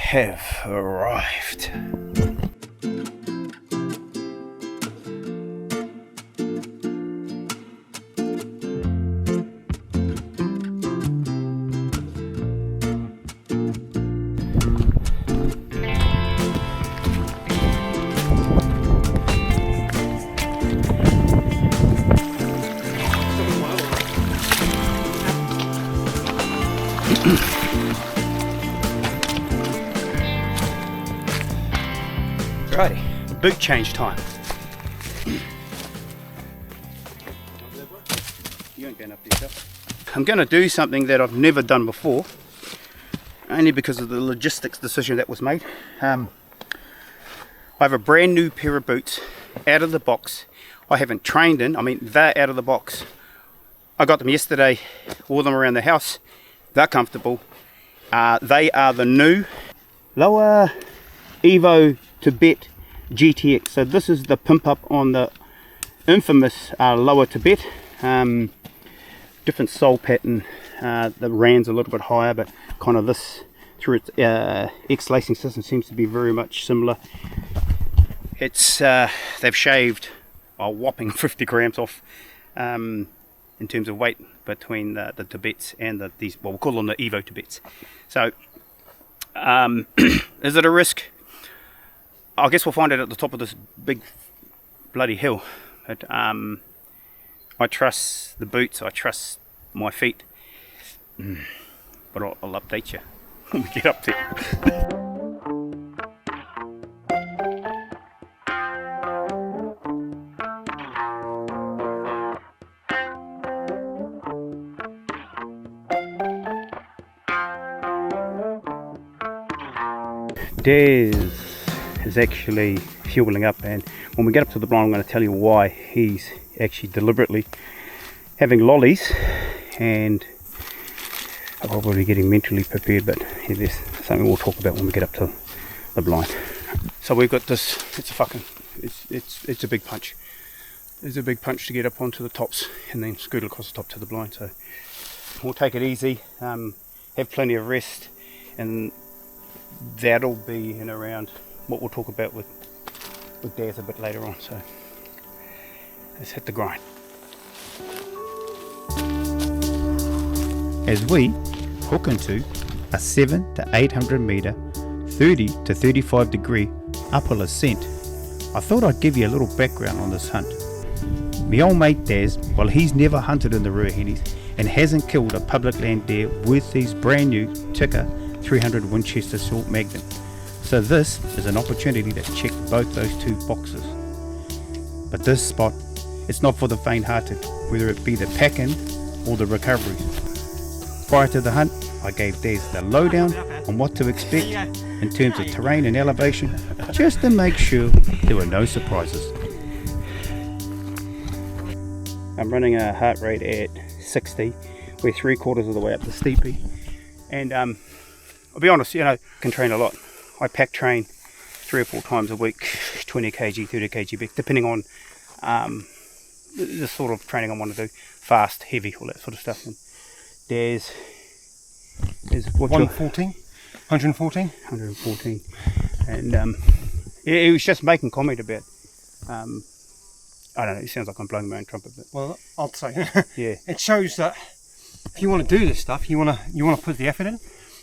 have arrived. Righty, boot change time. You ain't going up there, I'm going to do something that I've never done before, only because of the logistics decision that was made. I have a brand new pair of boots out of the box. I haven't trained in, they're out of the box. I got them yesterday, wore them around the house. They're comfortable. They are the new Lowa Evo Tibet GTX. So this is the pimp up on the infamous Lowa Tibet. Different sole pattern. The Rand's a little bit higher, but kind of this through its X-lacing system seems to be very much similar. It's they've shaved a whopping 50 grams off in terms of weight between the Tibets and these, well, we'll call them the Evo Tibets. So is it a risk? I guess we'll find it at the top of this big bloody hill. But I trust the boots, I trust my feet. But I'll update you when we get up there. Des is actually fueling up, and when we get up to the blind I'm going to tell you why he's actually deliberately having lollies, and I'm probably getting mentally prepared, but yeah, there's something we'll talk about when we get up to the blind. So we've got this, it's a big punch. It's a big punch to get up onto the tops and then scoot across the top to the blind, so we'll take it easy, have plenty of rest, and that'll be in around what we'll talk about with Daz a bit later on. So let's hit the grind. As we hook into a 700 to 800 metre 30 to 35 degree uphill ascent, I thought I'd give you a little background on this hunt. My old mate Daz, well, he's never hunted in the Ruahines and hasn't killed a public land deer with his brand new Tikka 300 Winchester short magnum. So this is an opportunity to check both those two boxes. But this spot, it's not for the faint-hearted, whether it be the pack-in or the recoveries. Prior to the hunt, I gave Daz the lowdown on what to expect in terms of terrain and elevation, just to make sure there were no surprises. I'm running a heart rate at 60. We're 3/4 of the way up the steepy, and I'll be honest, I can train a lot. I pack train 3 or 4 times a week, 20 kg, 30 kg back, depending on the sort of training I want to do. Fast, heavy, all that sort of stuff. And Daz is 114. 114. And yeah, he was just making comment about, I don't know, it sounds like I'm blowing my own trumpet, but well, I'll say, yeah, it shows that if you want to do this stuff, you want to put the effort in.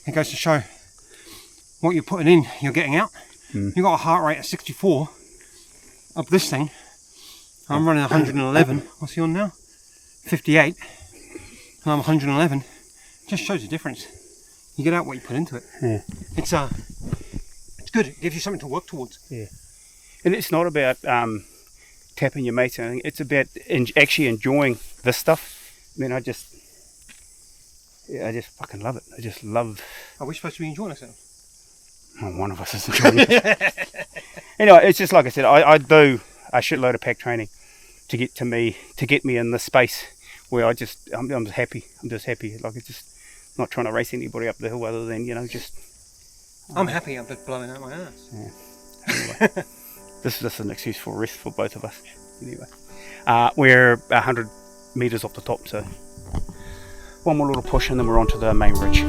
It goes to show what you're putting in, you're getting out. You've got a heart rate of 64 up this thing. I'm running 111. What's he on now? 58. And I'm 111. It just shows the difference. You get out what you put into it. Yeah. It's good. It gives you something to work towards. Yeah. And it's not about tapping your mates or anything. It's about actually enjoying this stuff. I just fucking love it. I just love. Are we supposed to be enjoying ourselves? Well, one of us is enjoying it. Anyway, it's just like I said, I do a shitload of pack training to get me in this space where I'm just happy. I'm just happy. Like, it's just not trying to race anybody up the hill other than, just... I'm happy. I'm just blowing out my ass. Yeah. Anyway, this is just an excuse for rest for both of us. Anyway, we're 100 metres off the top, so one more little push and then we're onto the main ridge.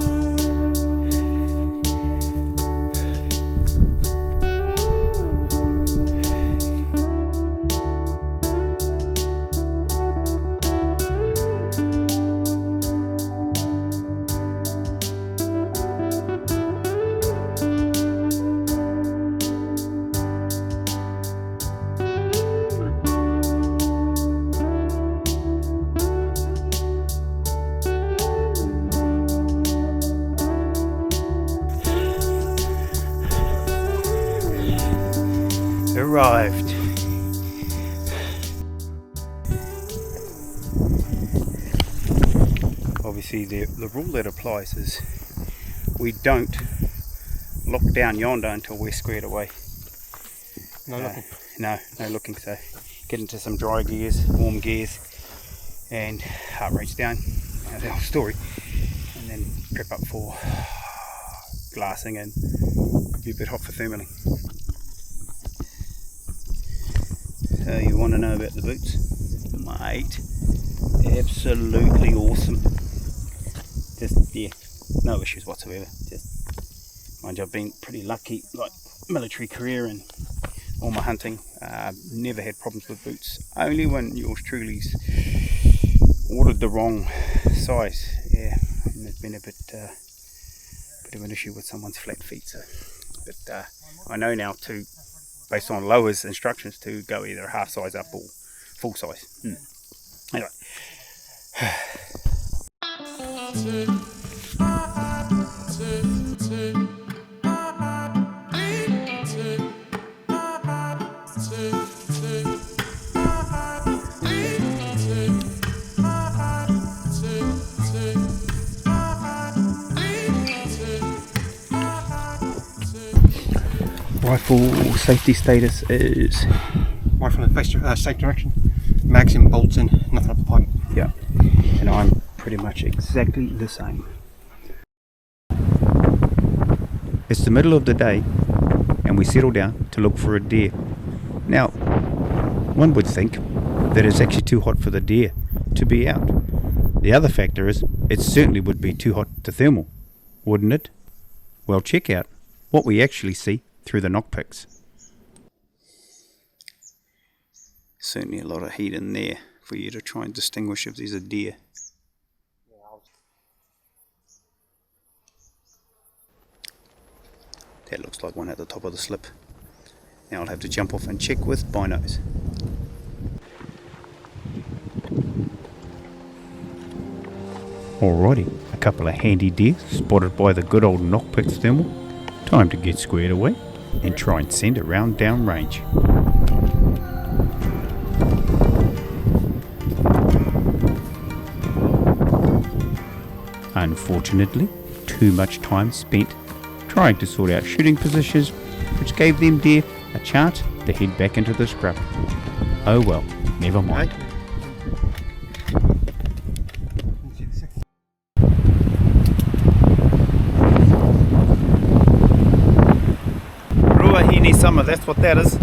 arrived. Obviously the rule that applies is we don't lock down yonder until we're squared away. No looking. No looking, so get into some dry gears, warm gears, and heart rate's down, the whole story, and then prep up for glassing and be a bit hot for thermaling. So you want to know about the boots? Mate, absolutely awesome. Just, yeah, no issues whatsoever. Just, mind you, I've been pretty lucky, like military career and all my hunting, never had problems with boots. Only when yours truly's ordered the wrong size, yeah, and there's been a bit of an issue with someone's flat feet. So, but I know now to, based on Lowa's instructions, to go either half size up or full size. Anyway. Rifle safety status is Rifle in the safe direction. Mags in, bolts in, nothing up the pipe. yeah, and I'm pretty much exactly the same. It's the middle of the day and we settle down to look for a deer. Now, one would think that it's actually too hot for the deer to be out. The other factor is it certainly would be too hot to thermal, wouldn't it? Well, check out what we actually see through the knockpicks. Certainly a lot of heat in there for you to try and distinguish if there's a deer. That looks like one at the top of the slip. Now I'll have to jump off and check with Binos. Alrighty, a couple of handy deer spotted by the good old knockpicks thermal. Time to get squared away and try and send it round down range. Unfortunately, too much time spent trying to sort out shooting positions, which gave them deer a chance to head back into the scrub. Oh well, never mind. Ruahine summer, that's what that is.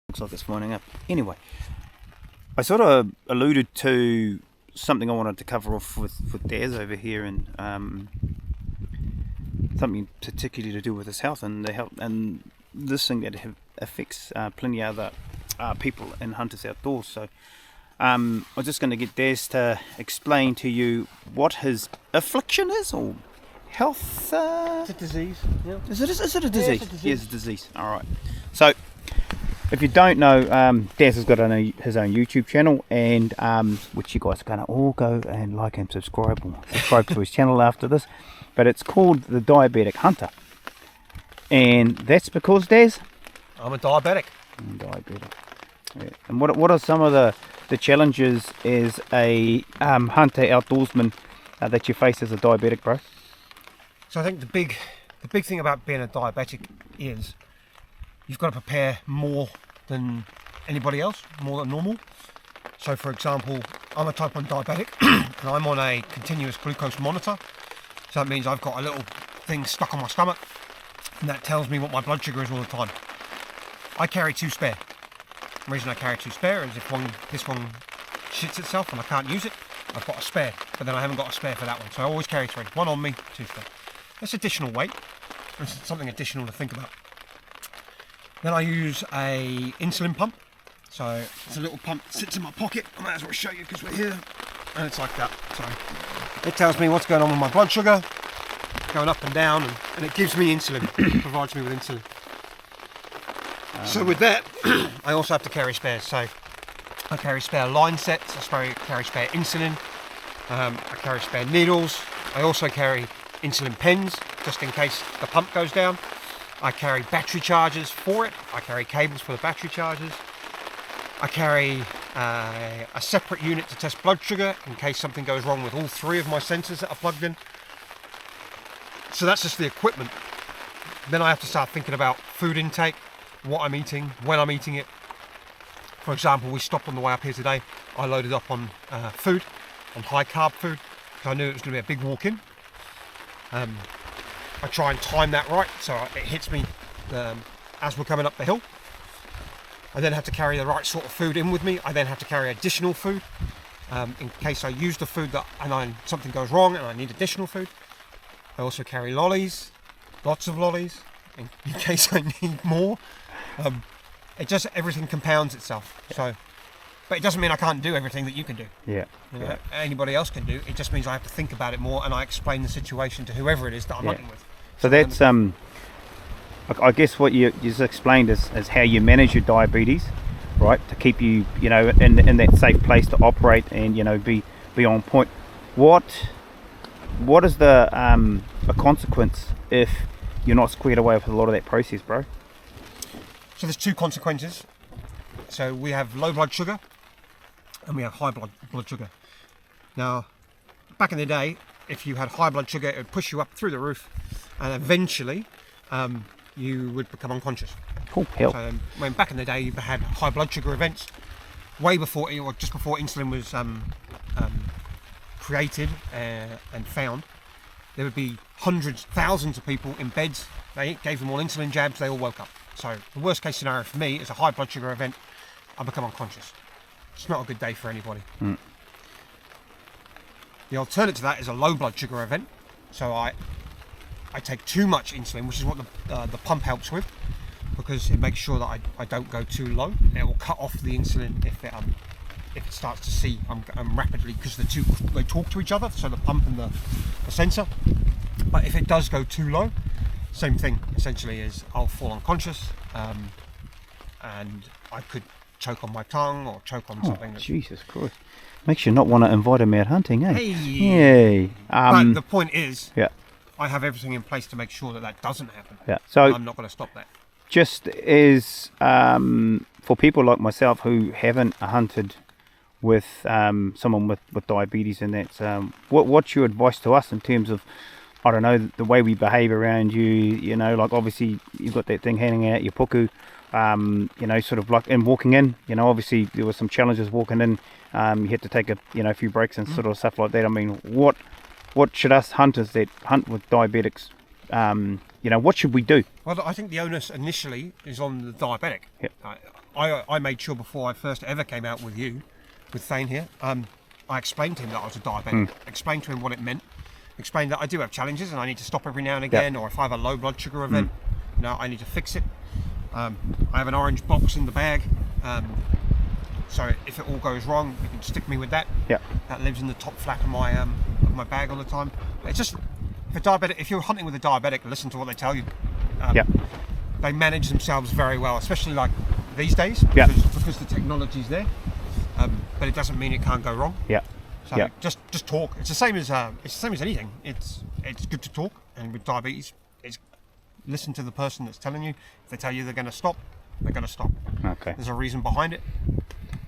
Looks like it's winding up. Anyway, I sort of alluded to something I wanted to cover off with Daz over here, and something particularly to do with his health and the health and this thing that affects plenty of other people in hunters outdoors. So I'm just going to get Daz to explain to you what his affliction is, or health. It's a disease. Yeah. Is it a disease? Yeah, it's a disease. Yes, a disease. All right. So, if you don't know, Daz has got his own YouTube channel, and which you guys are going to all go and like and subscribe to his channel after this. But it's called the Diabetic Hunter, and that's because, Daz, I'm a diabetic. Diabetic. Yeah. And what are some of the challenges as a hunter outdoorsman that you face as a diabetic, bro? So I think the big thing about being a diabetic is you've got to prepare more than anybody else, more than normal. So for example, I'm a type 1 diabetic and I'm on a continuous glucose monitor. So that means I've got a little thing stuck on my stomach and that tells me what my blood sugar is all the time. I carry 2 spare. The reason I carry 2 spare is if this one shits itself and I can't use it, I've got a spare, but then I haven't got a spare for that one. So I always carry 3, 1 on me, 2 spare. That's additional weight. It's something additional to think about. Then I use a insulin pump. So it's a little pump that sits in my pocket. I might as well show you because we're here. And it's like that. So it tells me what's going on with my blood sugar. going up and down, and it gives me insulin, provides me with insulin. So with that, I also have to carry spares. So I carry spare line sets, I carry spare insulin, I carry spare needles, I also carry insulin pens, just in case the pump goes down. I carry battery chargers for it, I carry cables for the battery chargers. I carry a separate unit to test blood sugar in case something goes wrong with all 3 of my sensors that are plugged in. So that's just the equipment. Then I have to start thinking about food intake, what I'm eating, when I'm eating it. For example, we stopped on the way up here today. I loaded up on food, on high carb food, because I knew it was going to be a big walk in. I try and time that right so it hits me as we're coming up the hill. I then have to carry the right sort of food in with me. I then have to carry additional food in case I use the food and something goes wrong and I need additional food. I also carry lollies, lots of lollies, in case I need more. It just, everything compounds itself. So, but it doesn't mean I can't do everything that you can do. Yeah. You know, anybody else can do. It just means I have to think about it more, and I explain the situation to whoever it is that I'm hunting with. So that's I guess what you just explained is how you manage your diabetes, right? To keep you, you know, in that safe place to operate and, you know, be on point. What is the a consequence if you're not squared away with a lot of that process, bro? So there's 2 consequences. So we have low blood sugar and we have high blood sugar. Now, back in the day, if you had high blood sugar, it would push you up through the roof, and eventually you would become unconscious. Oh, hell. So when back in the day you had high blood sugar events, way before, or just before insulin was created and found, there would be hundreds, thousands of people in beds. They gave them all insulin jabs, they all woke up. So the worst case scenario for me is a high blood sugar event, I become unconscious. It's not a good day for anybody. The alternative to that is a low blood sugar event. So I take too much insulin, which is what the pump helps with, because it makes sure that I don't go too low. It will cut off the insulin if it starts to see I'm rapidly, because the two, they talk to each other, so the pump and the sensor. But if it does go too low, same thing essentially, is I'll fall unconscious, and I could choke on my tongue or choke on something. Jesus Christ. Makes you not want to invite him out hunting, eh? Hey! Yay. But the point is, yeah, I have everything in place to make sure that doesn't happen. Yeah. So I'm not going to stop that. Just as for people like myself who haven't hunted with someone with diabetes, and that's what's your advice to us in terms of, I don't know, the way we behave around you? You know, like obviously you've got that thing hanging out your puku, you know, sort of like, and walking in, you know, obviously there were some challenges walking in. You had to take a few breaks and sort of stuff like that. I mean, what should us hunters that hunt with diabetics, you know, what should we do? Well, I think the onus initially is on the diabetic. Yep. I made sure before I first ever came out with you, with Thane here, I explained to him that I was a diabetic, explained to him what it meant, explained that I do have challenges and I need to stop every now and again, or if I have a low blood sugar event, you know, I need to fix it. I have an orange box in the bag, so if it all goes wrong, you can stick me with that. Yeah. That lives in the top flap of my bag all the time. It's just, if you're hunting with a diabetic, listen to what they tell you. They manage themselves very well, especially like these days, because the technology's there. But it doesn't mean it can't go wrong. Yeah. So just talk. It's the same as anything. It's good to talk, and with diabetes, it's listen to the person that's telling you. If they tell you they're going to stop, they're going to stop. Okay. There's a reason behind it.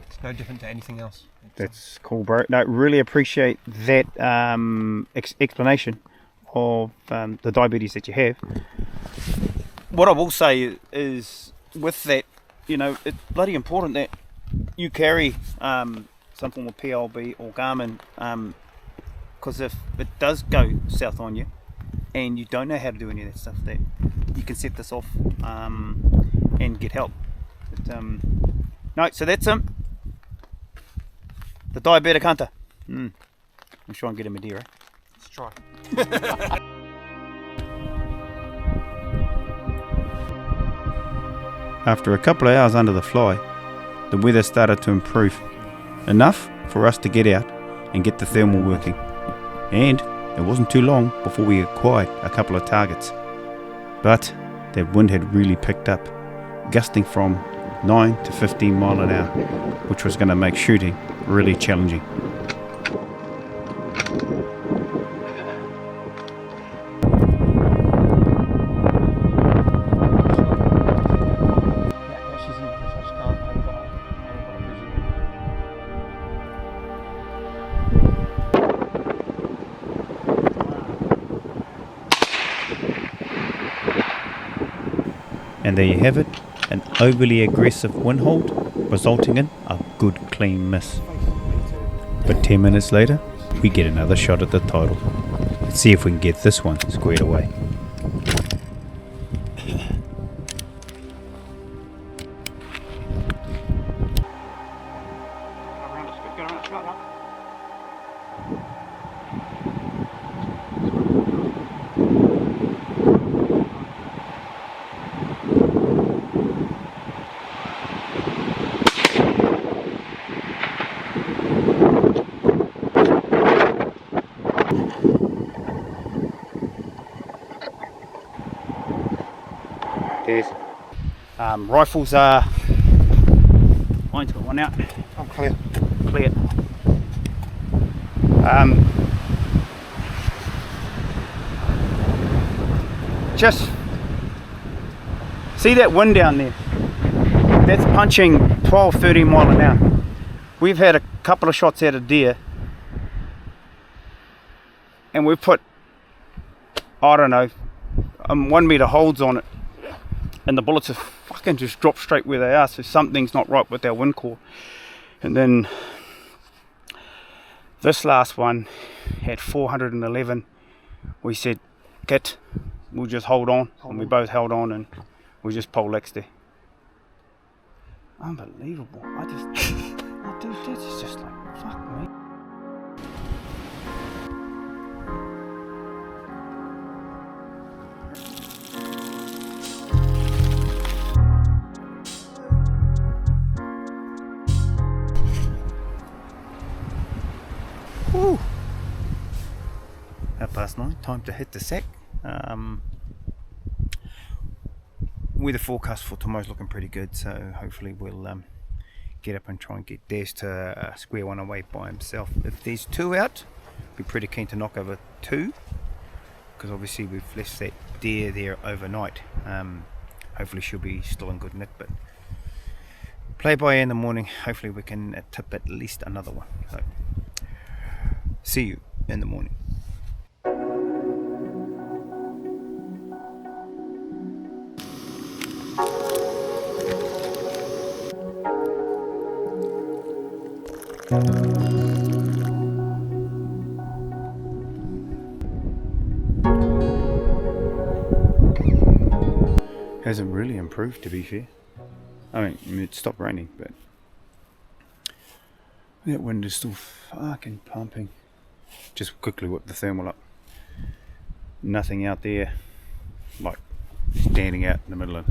It's no different to anything else. That's cool, bro. No, really appreciate that explanation of the diabetes that you have. What I will say is, with that, you know, it's bloody important that you carry some form of PLB or Garmin, because if it does go south on you and you don't know how to do any of that stuff, that you can set this off and get help. But, no, so that's the Diabetic Hunter. I'll try and get him a deer, eh? Let's try. After a couple of hours under the fly, the weather started to improve, enough for us to get out and get the thermal working. And It wasn't too long before we acquired a couple of targets, but that wind had really picked up, gusting from 9 to 15 mile an hour, which was going to make shooting really challenging. And there you have it, an overly aggressive wind hold, resulting in a good clean miss. But 10 minutes later, we get another shot at the title. Let's see if we can get this one squared away. There's rifles are. Mine's got one out. I'm clear. Clear. Just see that wind down there. That's punching 12, 13 mile an hour. We've had a couple of shots at a deer, and we've put, I don't know, 1 meter holds on it, and the bullets have fucking just dropped straight where they are. So something's not right with our wind core. And then this last one had 411. We said, "Kit, we'll just hold on," and we both held on, and we just poleaxed there. Unbelievable. Dude, that's just like, fuck me. Woo! 9:30, time to hit the sack. Weather forecast for tomorrow's looking pretty good, so hopefully we'll get up and try and get Des to square one away by himself. If there's two out, be pretty keen to knock over two, because obviously we've left that deer there overnight. Hopefully she'll be still in good nick, but play by ear in the morning. Hopefully we can tip at least another one. So see you in the morning. Hasn't really improved, to be fair. I mean, it stopped raining, but that wind is still fucking pumping. Just quickly whip the thermal up. Nothing out there, like standing out in the middle of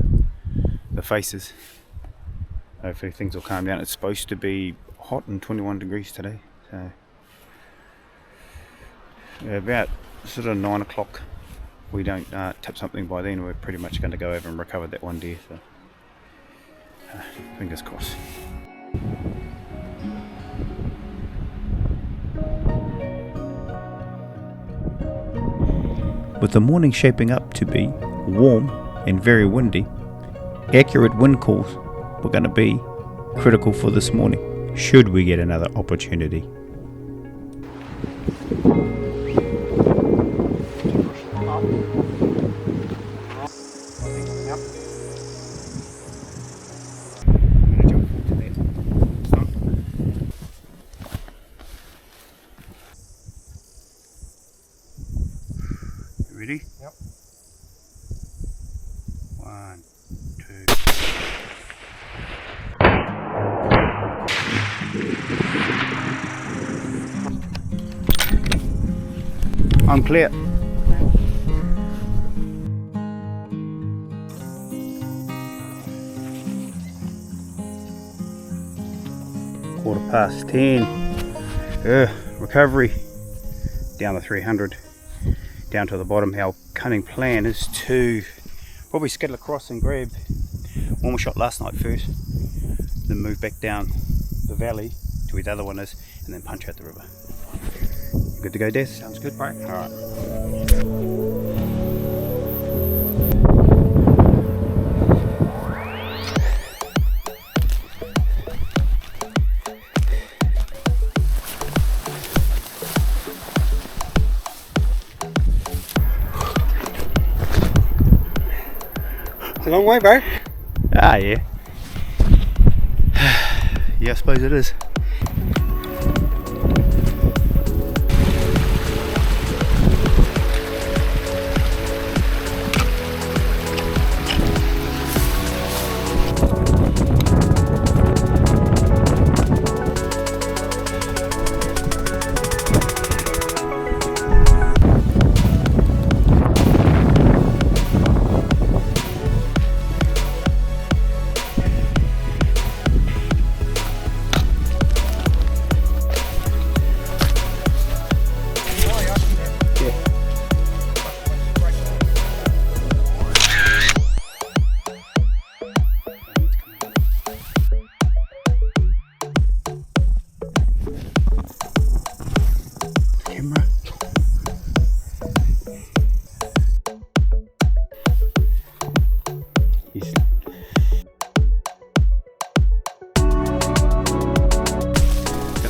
the faces. Hopefully things will calm down. It's supposed to be hot and 21 degrees today, so about sort of 9 o'clock. We don't tip something by then, we're pretty much going to go over and recover that one deer, so fingers crossed. With the morning shaping up to be warm and very windy, accurate wind calls were going to be critical for this morning, should we get another opportunity. Ready? Yep. 1, 2. I'm clear. Quarter past 10. Recovery down to 300. down to the bottom. Our cunning plan is to probably skittle across and grab one we shot last night first, then move back down the valley to where the other one is, and then punch out the river. Good to go, Des? Sounds good, bro. Alright. It's a long way, bro. Ah, yeah. Yeah, I suppose it is.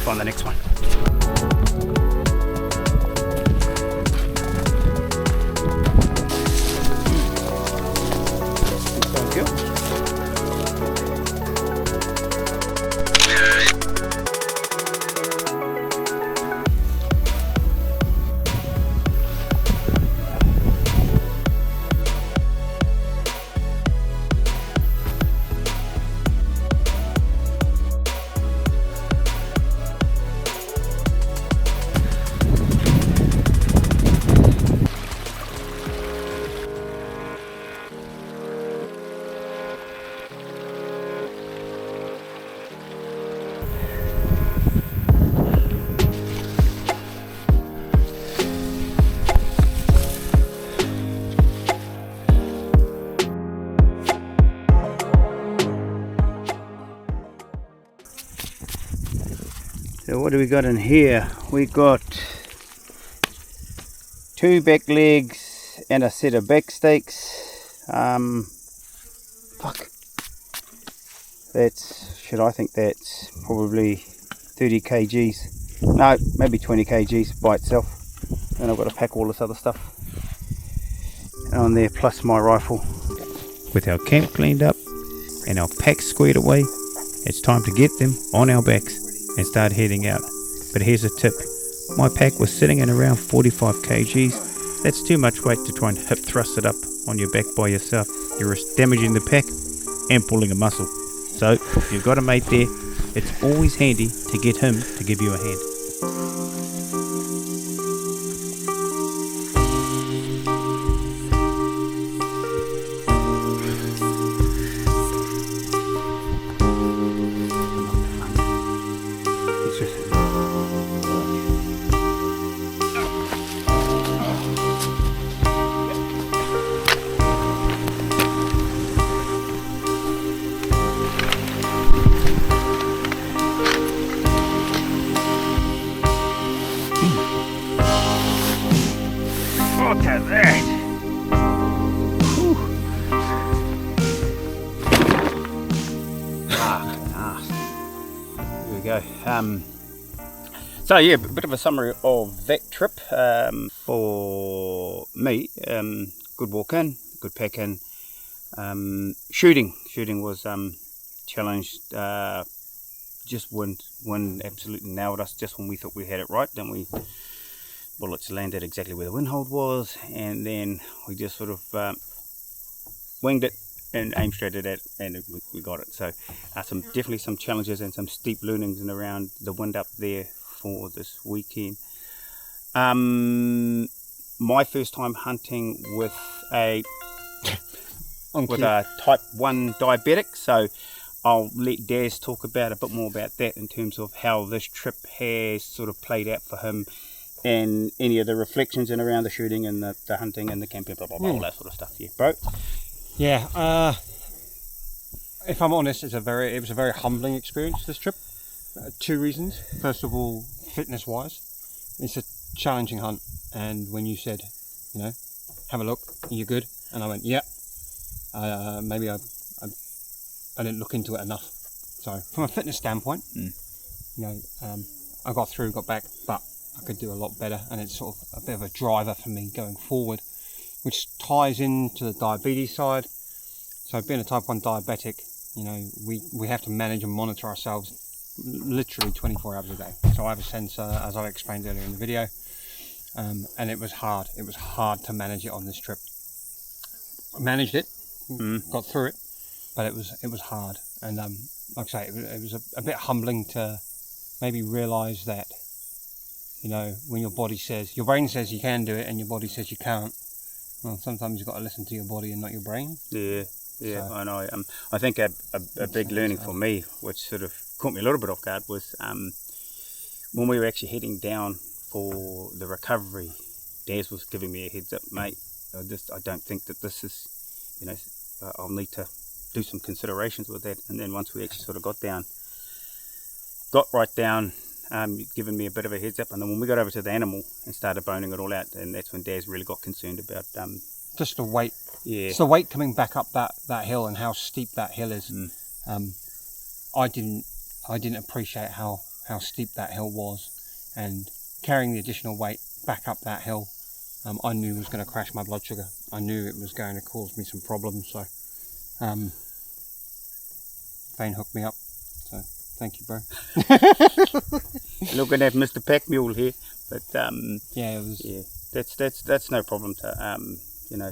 On the next one. Sounds good. So what do we got in here? We got 2 back legs and a set of back steaks. I think that's probably 30 kgs. No, maybe 20 kgs by itself. And I've got to pack all this other stuff on there, plus my rifle. With our camp cleaned up and our packs squared away, it's time to get them on our backs and start heading out. But here's a tip. My pack was sitting at around 45 kgs. That's too much weight to try and hip thrust it up on your back by yourself. You risk damaging the pack and pulling a muscle. So if you've got a mate there, it's always handy to get him to give you a hand. Look at that! There we go. So yeah, a bit of a summary of that trip. For me, good walk in, good pack in. Shooting was challenged. Just wind absolutely nailed us just when we thought we had it right. Then bullets landed exactly where the wind hold was, and then we just sort of winged it and aimed straight at it, and we got it. So definitely some challenges and some steep learnings and around the wind up there for this weekend. My first time hunting with a type 1 diabetic, so I'll let Daz talk about a bit more about that in terms of how this trip has sort of played out for him and any of the reflections in around the shooting and the hunting and the camping, blah blah blah, all that sort of stuff. Yeah, bro. Yeah. If I'm honest, it was a very humbling experience, this trip. 2 reasons. First of all, fitness wise, it's a challenging hunt, and when you said, you know, have a look, you're good, and I went, yeah. Maybe I didn't look into it enough. So from a fitness standpoint, you know, I got through, got back, but I could do a lot better, and it's sort of a bit of a driver for me going forward, which ties into the diabetes side. So being a type 1 diabetic, you know, we have to manage and monitor ourselves literally 24 hours a day. So I have a sensor, as I explained earlier in the video, and it was hard. It was hard to manage it on this trip. I managed it, got through it, but it was hard. And like I say, it was a bit humbling to maybe realise that, you know, when your body says, your brain says you can do it and your body says you can't, well, sometimes you've got to listen to your body and not your brain. Yeah, so, I know. I think a big learning for me, which sort of caught me a little bit off guard, was when we were actually heading down for the recovery. Daz was giving me a heads up, mate. I don't think that this is, you know, I'll need to do some considerations with that. And then once we actually sort of got right down, giving me a bit of a heads up, and then when we got over to the animal and started boning it all out, and that's when Daz really got concerned about just the weight. Yeah, it's the weight coming back up that hill and how steep that hill is. I didn't appreciate how steep that hill was, and carrying the additional weight back up that hill, I knew it was going to crash my blood sugar. I knew it was going to cause me some problems. So Fane hooked me up, so thank you, bro. Looking at Mr. Pack Mule here, but yeah, it was. Yeah, that's no problem to you know,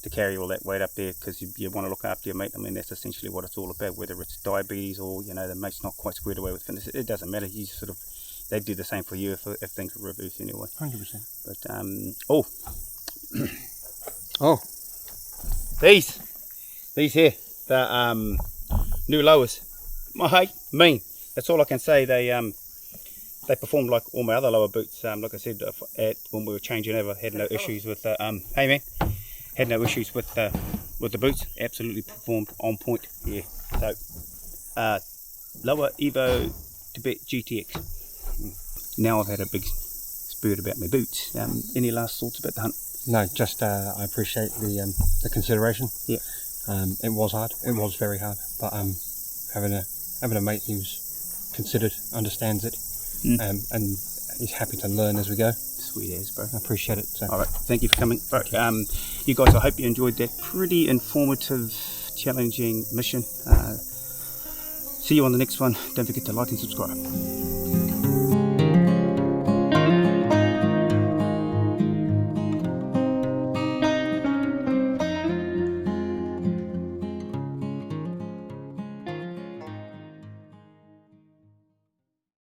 to carry all that weight up there, because you want to look after your mate. I mean, that's essentially what it's all about, whether it's diabetes or, you know, the mate's not quite squared away with fitness. It doesn't matter. You sort of, they do the same for you if things are reversed anyway. 100%. But oh, these here, the new Lowas, my mean. That's all I can say. They performed like all my other Lowa boots. Like I said, when we were changing over, had no issues with hey man, had no issues with the boots. Absolutely performed on point. Yeah. So Lowa Evo Tibet GTX. Now I've had a big spurt about my boots. Any last thoughts about the hunt? No, just I appreciate the consideration. Yeah. It was hard. It was very hard. But having a mate who's considered, understands it, and is happy to learn as we go. Sweet as, bro. I appreciate it. So. All right, thank you for coming. Bro, you guys, I hope you enjoyed that pretty informative, challenging mission. See you on the next one. Don't forget to like and subscribe.